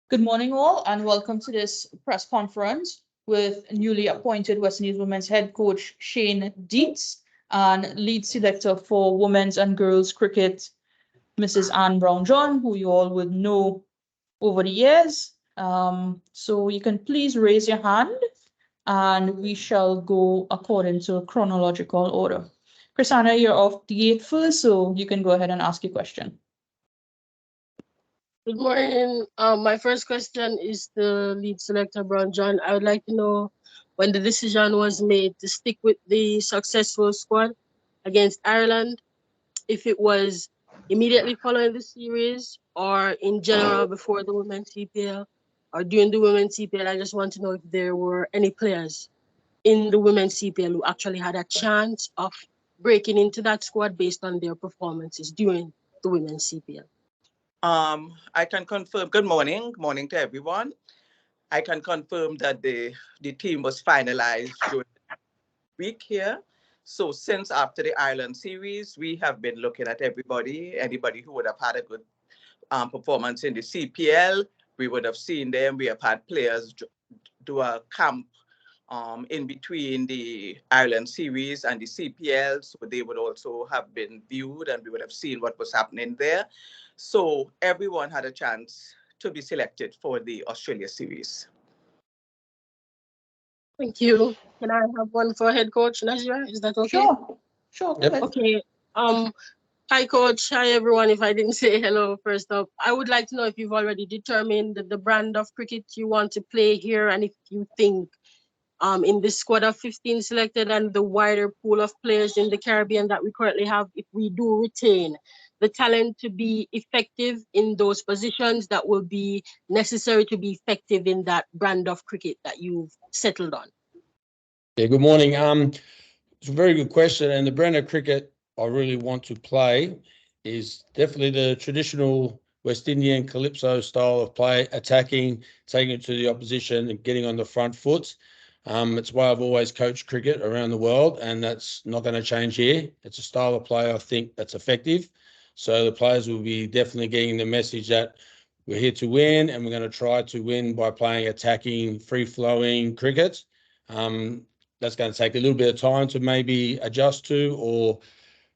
Good morning, all, and welcome to this press conference with newly appointed West Indies women's head coach Shane Deitz and lead selector for women's and girls cricket, Mrs. Browne John, who you all would know over the years. So you can please raise your hand and we shall go according to chronological order. Chrisana, you're off the gate first, so you can go ahead and ask your question. Good morning. My first question is the lead selector, Browne John. I would like to know when the decision was made to stick with the successful squad against Ireland, if it was immediately following the series or in general before the women's CPL or during the women's CPL. I just want to know if there were any players in the women's CPL who actually had a chance of breaking into that squad based on their performances during the women's CPL. I can confirm. Good morning to everyone. I can confirm that the team was finalized during the week here. So since after the Ireland series, we have been looking at anybody who would have had a good performance in the CPL. We would have seen them. We have had players do a camp in between the Ireland series and the CPL, so they would also have been viewed and we would have seen what was happening there. So everyone had a chance to be selected for the Australia series. Thank you. Can I have one for head coach Najira? Is that okay? Sure. Yep. Okay. Hi coach. Hi everyone. If I didn't say hello first up, I would like to know if you've already determined the brand of cricket you want to play here, and if you think in this squad of 15 selected and the wider pool of players in the Caribbean that we currently have, if we do retain the talent to be effective in those positions that will be necessary to be effective in that brand of cricket that you've settled on. Yeah, good morning. It's a very good question. And the brand of cricket I really want to play is definitely the traditional West Indian calypso style of play, attacking, taking it to the opposition and getting on the front foot. It's why I've always coached cricket around the world, and that's not going to change here. It's a style of play I think that's effective. So the players will be definitely getting the message that we're here to win, and we're going to try to win by playing attacking, free-flowing cricket. That's going to take a little bit of time to maybe adjust to, or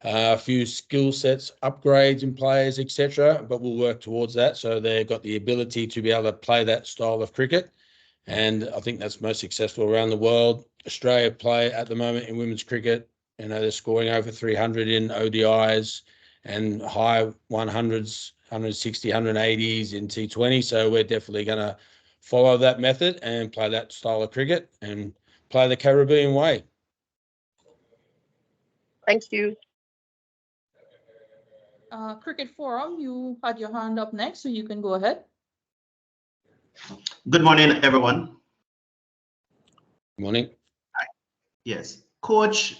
a few skill sets, upgrades in players, etc. But we'll work towards that, so they've got the ability to be able to play that style of cricket. And I think that's most successful around the world. Australia play at the moment in women's cricket. You know, they're scoring over 300 in ODIs and high 100s, 160, 180s in T20. So we're definitely going to follow that method and play that style of cricket and play the Caribbean way. Thank you. Cricket Forum, you had your hand up next, so you can go ahead. Good morning, everyone. Good morning. Yes. Coach,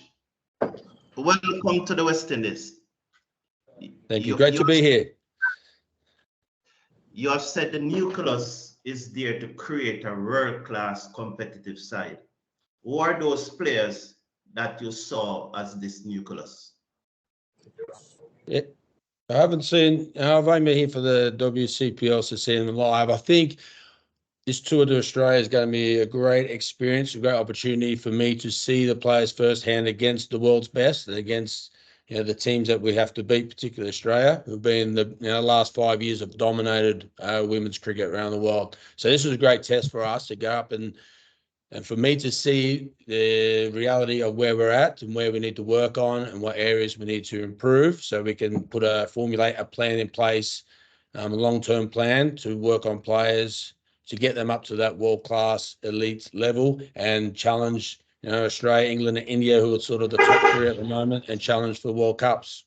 welcome to the West Indies. Thank you. Great to be here. You have said the nucleus is there to create a world-class competitive side. Who are those players that you saw as this nucleus? Yeah, I've only been here for the WCPL to see them live. I think this tour to Australia is going to be a great experience, a great opportunity for me to see the players firsthand against the world's best and against the teams that we have to beat, particularly Australia, who've been the last 5 years have dominated women's cricket around the world. So this was a great test for us to go up and for me to see the reality of where we're at and where we need to work on and what areas we need to improve, so we can formulate a plan in place, a long-term plan to work on players to get them up to that world-class elite level and challenge, Australia, England, and India, who are sort of the top three at the moment, and challenge for World Cups.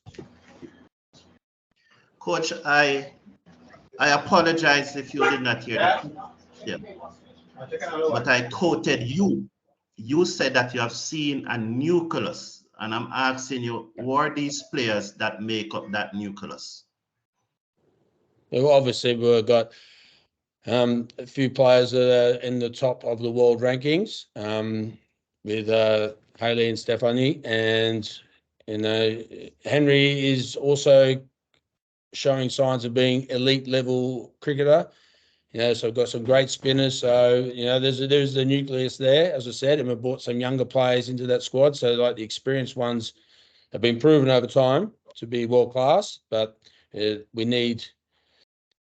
Coach, I apologize if you did not hear that. Yeah. But I quoted you. You said that you have seen a nucleus, and I'm asking you, who are these players that make up that nucleus? Well, obviously, we've got a few players that are in the top of the world rankings, with Hayley and Stephanie, and Henry is also showing signs of being elite level cricketer. You know, so we've got some great spinners. So, you know, there's the nucleus there, as I said, and we've brought some younger players into that squad. So, like the experienced ones have been proven over time to be world class, but we need,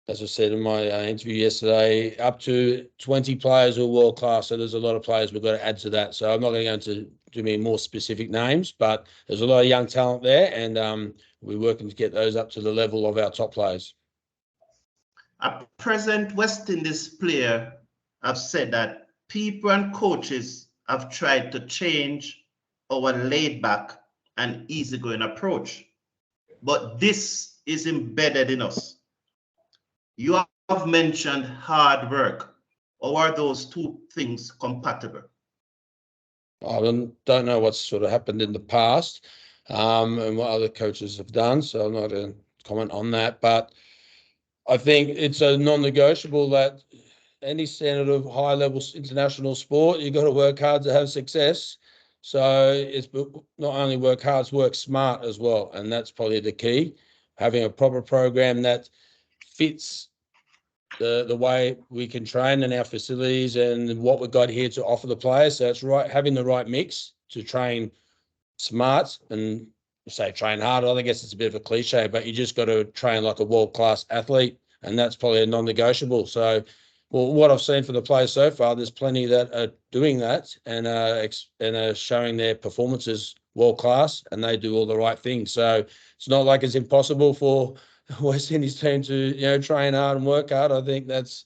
as I said in my interview yesterday, up to 20 players who are world class. So there's a lot of players we've got to add to that. So I'm not going to go into too many more specific names, but there's a lot of young talent there, and we're working to get those up to the level of our top players. A present West Indies player have said that people and coaches have tried to change our laid-back and easygoing approach, but this is embedded in us. You have mentioned hard work. Or are those two things compatible? I don't know what's sort of happened in the past and what other coaches have done, so I'm not going to comment on that. But I think it's a non-negotiable that any standard of high-level international sport, you've got to work hard to have success. So it's not only work hard, it's work smart as well, and that's probably the key. Having a proper program that fits the way we can train in our facilities and what we've got here to offer the players. So it's right, having the right mix to train smart and say train hard. I guess it's a bit of a cliche, but you just got to train like a world-class athlete, and that's probably a non-negotiable. So, well, what I've seen for the players so far, there's plenty that are doing that and are showing their performances world-class, and they do all the right things. So it's not like it's impossible for West Indies team to, you know, train hard and work hard. I think that's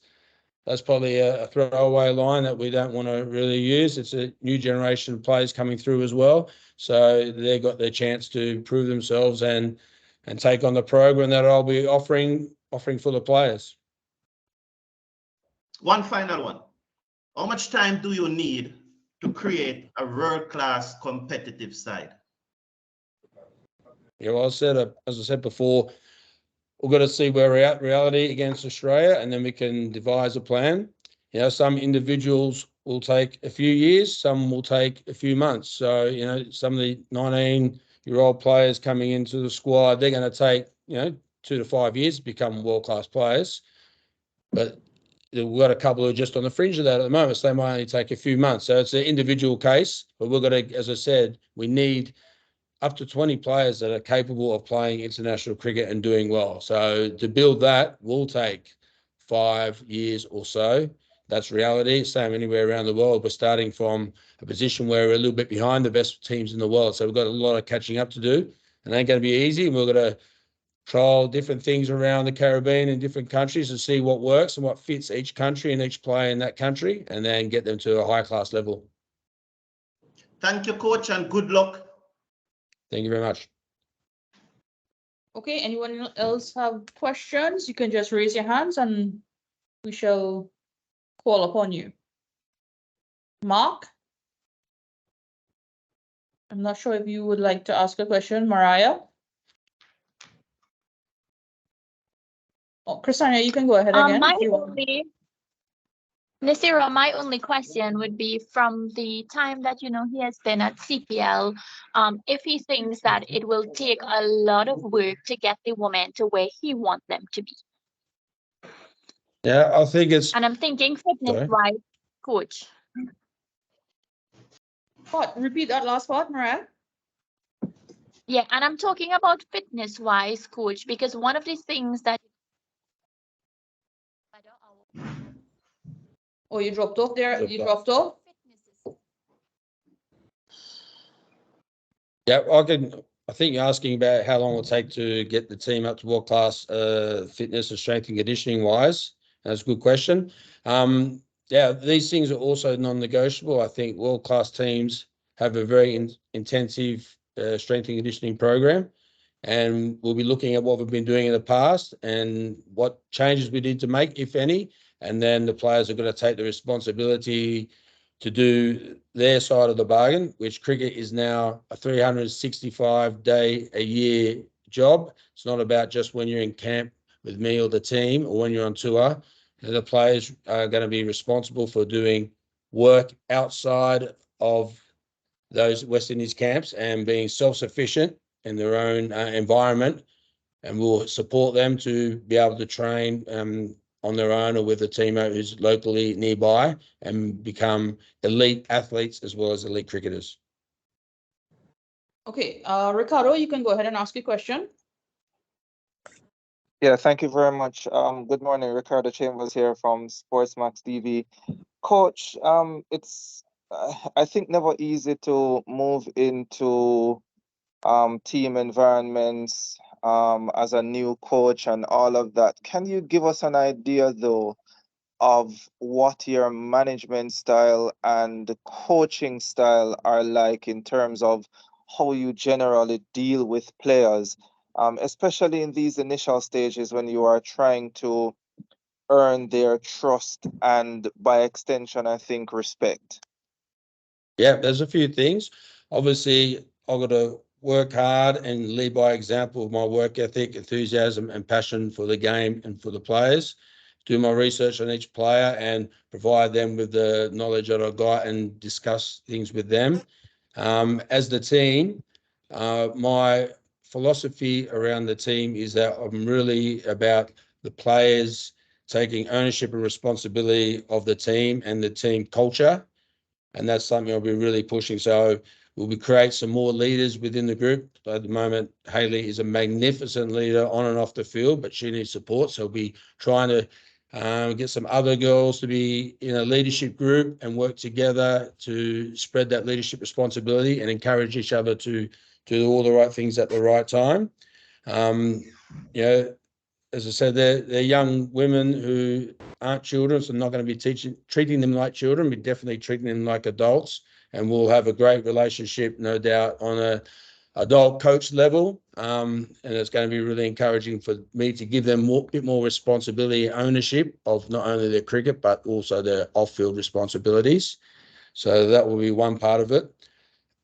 probably a throwaway line that we don't want to really use. It's a new generation of players coming through as well, so they've got their chance to prove themselves and take on the program that I'll be offering for the players. One final one. How much time do you need to create a world-class competitive side? Yeah, well, as I said before, we've got to see where we're at reality against Australia, and then we can devise a plan. You know, some individuals will take a few years, some will take a few months. So, you know, some of the 19-year-old players coming into the squad, they're going to take, you know, 2 to 5 years to become world-class players. But we've got a couple who are just on the fringe of that at the moment, so they might only take a few months. So it's an individual case, but we've got to, as I said, we need up to 20 players that are capable of playing international cricket and doing well. So to build that will take 5 years or so. That's reality. Same anywhere around the world. We're starting from a position where we're a little bit behind the best teams in the world. So we've got a lot of catching up to do. And it ain't going to be easy. We're going to trial different things around the Caribbean and different countries and see what works and what fits each country and each player in that country, and then get them to a high-class level. Thank you, Coach, and good luck. Thank you very much. Okay, anyone else have questions? You can just raise your hands and we shall call upon you. Mark? I'm not sure if you would like to ask a question. Mariah? Oh, Christina, you can go ahead again. Nasira, my only question would be, from the time that, you know, he has been at CPL, if he thinks that it will take a lot of work to get the women to where he wants them to be. Yeah, I think it's... And I'm thinking fitness-wise, Coach. What? Repeat that last part, Mariah. Yeah, and I'm talking about fitness-wise, Coach, because one of the things that... Oh, you dropped off there? You dropped off? Yeah, I think you're asking about how long it will take to get the team up to world-class fitness and strength and conditioning wise. That's a good question. Yeah, these things are also non-negotiable. I think world-class teams have a very intensive strength and conditioning program, and we'll be looking at what we've been doing in the past and what changes we need to make, if any, and then the players are going to take the responsibility to do their side of the bargain, which cricket is now a 365-day-a-year job. It's not about just when you're in camp with me or the team or when you're on tour. The players are going to be responsible for doing work outside of those West Indies camps and being self-sufficient in their own environment, and we'll support them to be able to train on their own or with a teammate who's locally nearby and become elite athletes as well as elite cricketers. Okay, Ricardo, you can go ahead and ask your question. Yeah, thank you very much. Good morning, Ricardo Chambers here from Sportsmax TV. Coach, it's I think never easy to move into team environments as a new coach and all of that. Can you give us an idea though of what your management style and coaching style are like in terms of how you generally deal with players, especially in these initial stages when you are trying to earn their trust and by extension, I think, respect? Yeah, there's a few things. Obviously, I've got to work hard and lead by example of my work ethic, enthusiasm, and passion for the game and for the players. Do my research on each player and provide them with the knowledge that I've got and discuss things with them. As the team, my philosophy around the team is that I'm really about the players taking ownership and responsibility of the team and the team culture. And that's something I'll be really pushing. So we'll create some more leaders within the group. At the moment, Hayley is a magnificent leader on and off the field, but she needs support. So we'll be trying to get some other girls to be in a leadership group and work together to spread that leadership responsibility and encourage each other to do all the right things at the right time. You know, as I said, they're young women who aren't children, so I'm not going to be treating them like children. We're definitely treating them like adults, and we'll have a great relationship, no doubt, on a adult coach level. And it's going to be really encouraging for me to give them a bit more responsibility and ownership of not only their cricket, but also their off-field responsibilities. So that will be one part of it.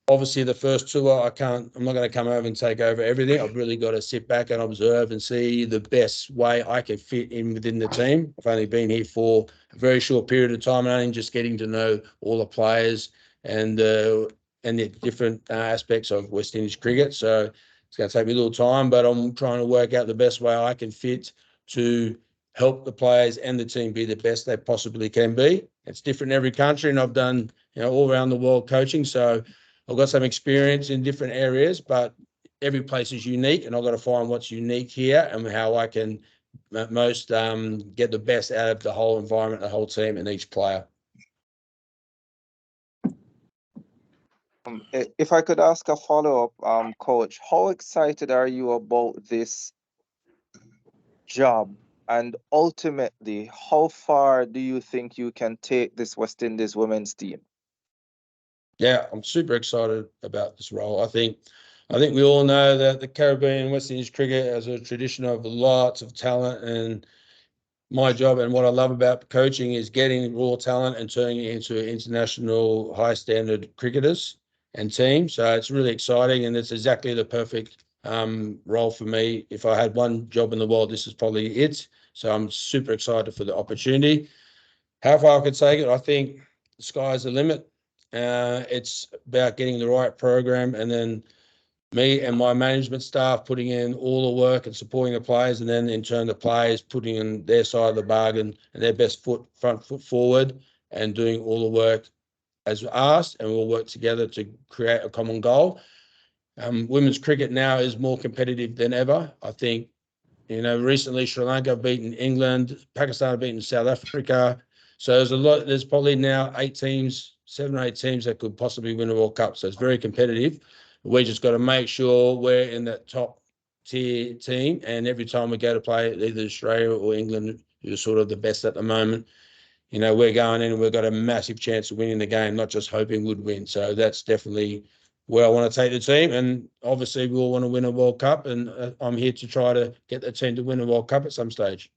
Obviously, the first tour, I'm not going to come over and take over everything. I've really got to sit back and observe and see the best way I can fit in within the team. I've only been here for a very short period of time and I'm just getting to know all the players and the different aspects of West Indies cricket. So it's going to take me a little time, but I'm trying to work out the best way I can fit to help the players and the team be the best they possibly can be. It's different in every country, and I've done, all around the world coaching. So I've got some experience in different areas, but every place is unique, and I've got to find what's unique here and how I can most get the best out of the whole environment, the whole team, and each player. If I could ask a follow-up, Coach, how excited are you about this job? And ultimately, how far do you think you can take this West Indies women's team? Yeah, I'm super excited about this role. I think we all know that the Caribbean West Indies cricket has a tradition of lots of talent, and my job and what I love about coaching is getting raw talent and turning it into international high standard cricketers and teams. So it's really exciting, and it's exactly the perfect role for me. If I had one job in the world, this is probably it. So I'm super excited for the opportunity. How far I could take it, I think the sky's the limit. It's about getting the right program, and then me and my management staff putting in all the work and supporting the players, and then in turn the players putting in their side of the bargain and their best front foot forward and doing all the work as asked, and we'll work together to create a common goal. Women's cricket now is more competitive than ever. I think, recently Sri Lanka have beaten England, Pakistan have beaten South Africa. So there's probably now 7 or 8 teams that could possibly win a World Cup. So it's very competitive. We just got to make sure we're in that top tier team. And every time we go to play either Australia or England, who's sort of the best at the moment, we're going in and we've got a massive chance of winning the game, not just hoping we'd win. So that's definitely where I want to take the team. And obviously we all want to win a World Cup, and I'm here to try to get the team to win a World Cup at some stage.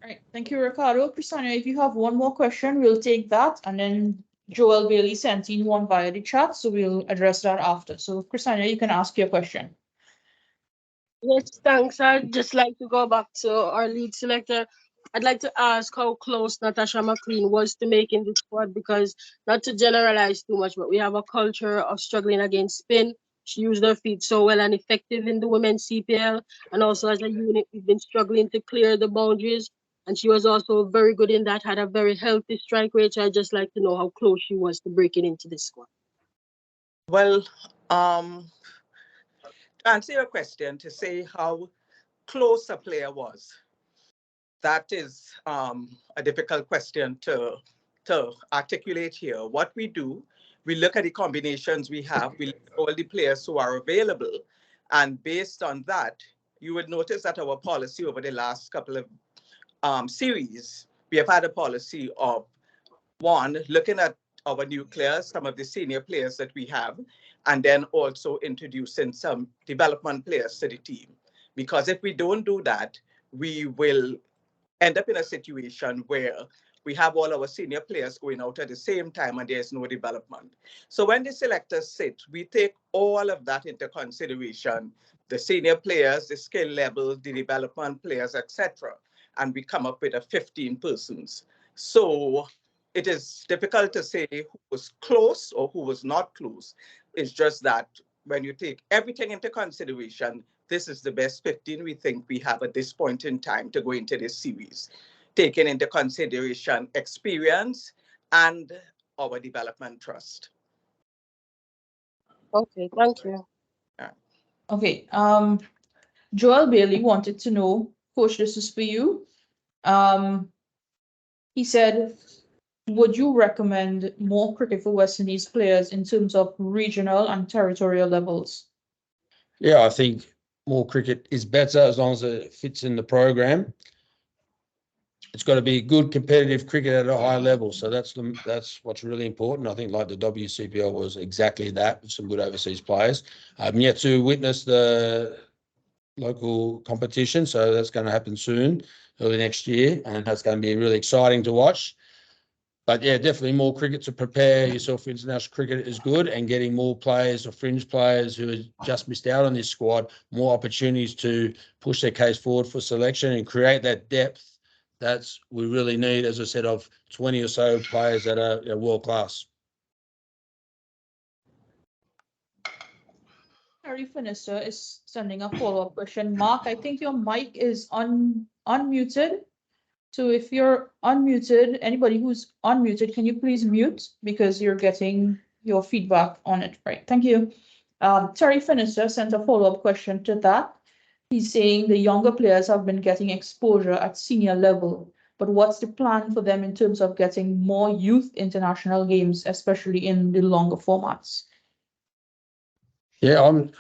All right, thank you, Ricardo. Christina, if you have one more question, we'll take that. And then Joel Bailey sent in one via the chat, so we'll address that after. So Christina, you can ask your question. Yes, thanks. I'd just like to go back to our lead selector. I'd like to ask how close Natasha McLean was to making the squad, because not to generalize too much, but we have a culture of struggling against spin. She used her feet so well and effective in the women's CPL. And also as a unit, we've been struggling to clear the boundaries. And she was also very good in that, had a very healthy strike rate. So I'd just like to know how close she was to breaking into the squad. Well, to answer your question, to say how close a player was, that is a difficult question to articulate here. What we do, we look at the combinations we have, we look at all the players who are available, and based on that, you would notice that our policy over the last couple of series, we have had a policy of, one, looking at our nucleus, some of the senior players that we have, and then also introducing some development players to the team. Because if we don't do that, we will end up in a situation where we have all our senior players going out at the same time and there's no development. So when the selectors sit, we take all of that into consideration, the senior players, the skill level, the development players, etc. And we come up with a 15 persons. So it is difficult to say who was close or who was not close. It's just that when you take everything into consideration, this is the best 15 we think we have at this point in time to go into this series, taking into consideration experience and our development trust. Okay, thank you. Okay, Joel Bailey wanted to know, Coach, this is for you. He said, would you recommend more cricket for West Indies players in terms of regional and territorial levels? Yeah, I think more cricket is better as long as it fits in the program. It's got to be good competitive cricket at a high level. So that's what's really important. I think like the WCPL was exactly that, with some good overseas players. I'm yet to witness the local competition, so that's going to happen soon, early next year, and that's going to be really exciting to watch. But yeah, definitely more cricket to prepare yourself for international cricket is good, and getting more players or fringe players who have just missed out on this squad, more opportunities to push their case forward for selection and create that depth that's we really need, as I said, of 20 or so players that are world class. Harry Finister is sending a follow-up question. Mark, I think your mic is unmuted. So if you're unmuted, anybody who's unmuted, can you please mute, because you're getting your feedback on it, right? Thank you. Terry Finister sent a follow-up question to that. He's saying the younger players have been getting exposure at senior level, but what's the plan for them in terms of getting more youth international games, especially in the longer formats? Yeah, I'm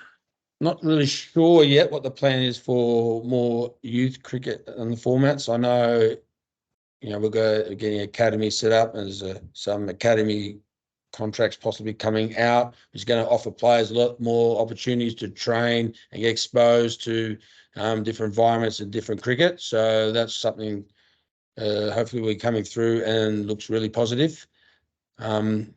not really sure yet what the plan is for more youth cricket and the formats. I know, we're getting academy set up, and there's some academy contracts possibly coming out, which is going to offer players a lot more opportunities to train and get exposed to different environments and different cricket. So that's something hopefully we're coming through and looks really positive. And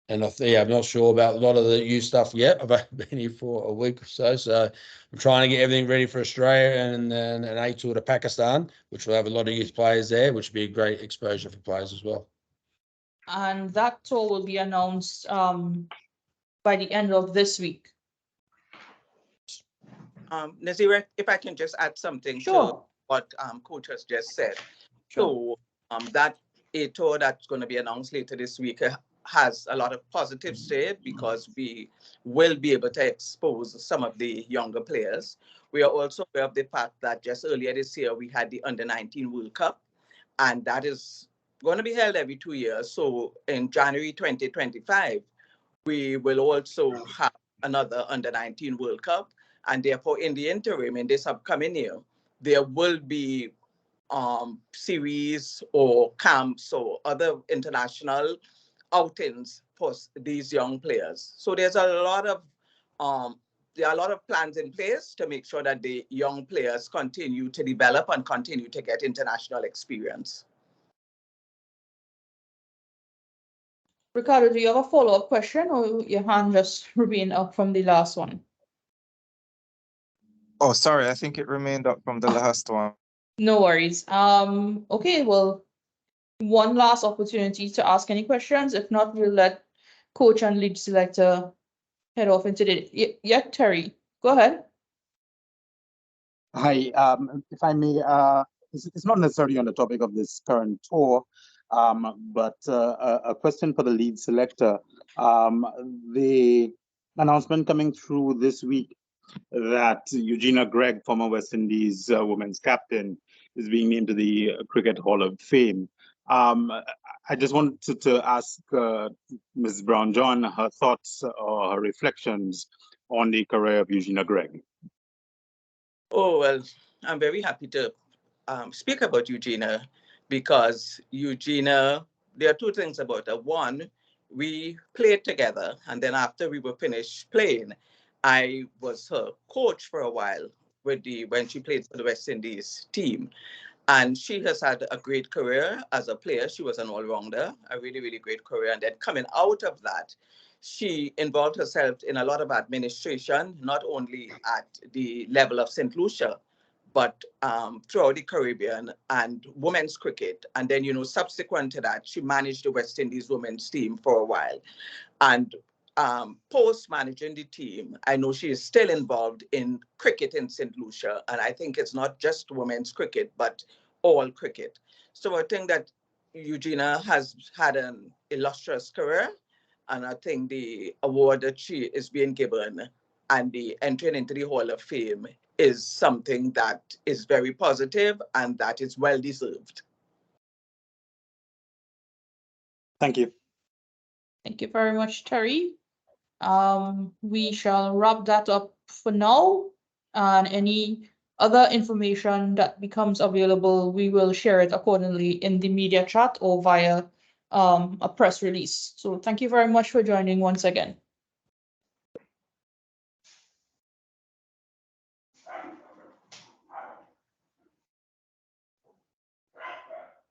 I'm not sure about a lot of the youth stuff yet. I've only been here for a week or so I'm trying to get everything ready for Australia and then an A tour to Pakistan, which will have a lot of youth players there, which will be a great exposure for players as well. And that tour will be announced by the end of this week. Nazira, if I can just add something to what Coach has just said. Sure. So that A tour that's going to be announced later this week has a lot of positives to it, because we will be able to expose some of the younger players. We are also aware of the fact that just earlier this year, we had the Under-19 World Cup, and that is going to be held every 2 years. So in January 2025, we will also have another Under-19 World Cup. And therefore, in the interim, in this upcoming year, there will be series or camps or other international outings for these young players. So there's a lot of there are a lot of plans in place to make sure that the young players continue to develop and continue to get international experience. Ricardo, do you have a follow-up question, or your hand just remained up from the last one? Oh, sorry, I think it remained up from the last one. No worries. Okay, well, one last opportunity to ask any questions. If not, we'll let Coach and lead selector head off into the, yeah, Terry, go ahead. Hi, if I may, it's not necessarily on the topic of this current tour, but a question for the lead selector. The announcement coming through this week that Eugenia Gregg, former West Indies women's captain, is being named to the Cricket Hall of Fame. I just wanted to ask Ms. Browne-John her thoughts or her reflections on the career of Eugenia Gregg. Oh, well, I'm very happy to speak about Eugenia because Eugenia, there are two things about her. One, we played together, and then after we were finished playing, I was her coach for a while when she played for the West Indies team. And she has had a great career as a player. She was an all-rounder, a really, really great career. And then coming out of that, she involved herself in a lot of administration, not only at the level of St. Lucia, but throughout the Caribbean and women's cricket. And then, subsequent to that, she managed the West Indies women's team for a while. And post managing the team, I know she is still involved in cricket in St. Lucia. And I think it's not just women's cricket, but all cricket. So I think that Eugenia has had an illustrious career. And I think the award that she is being given and the entering into the Hall of Fame is something that is very positive and that is well deserved. Thank you. Thank you very much, Terry. We shall wrap that up for now. And any other information that becomes available, we will share it accordingly in the media chat or via a press release. So thank you very much for joining once again.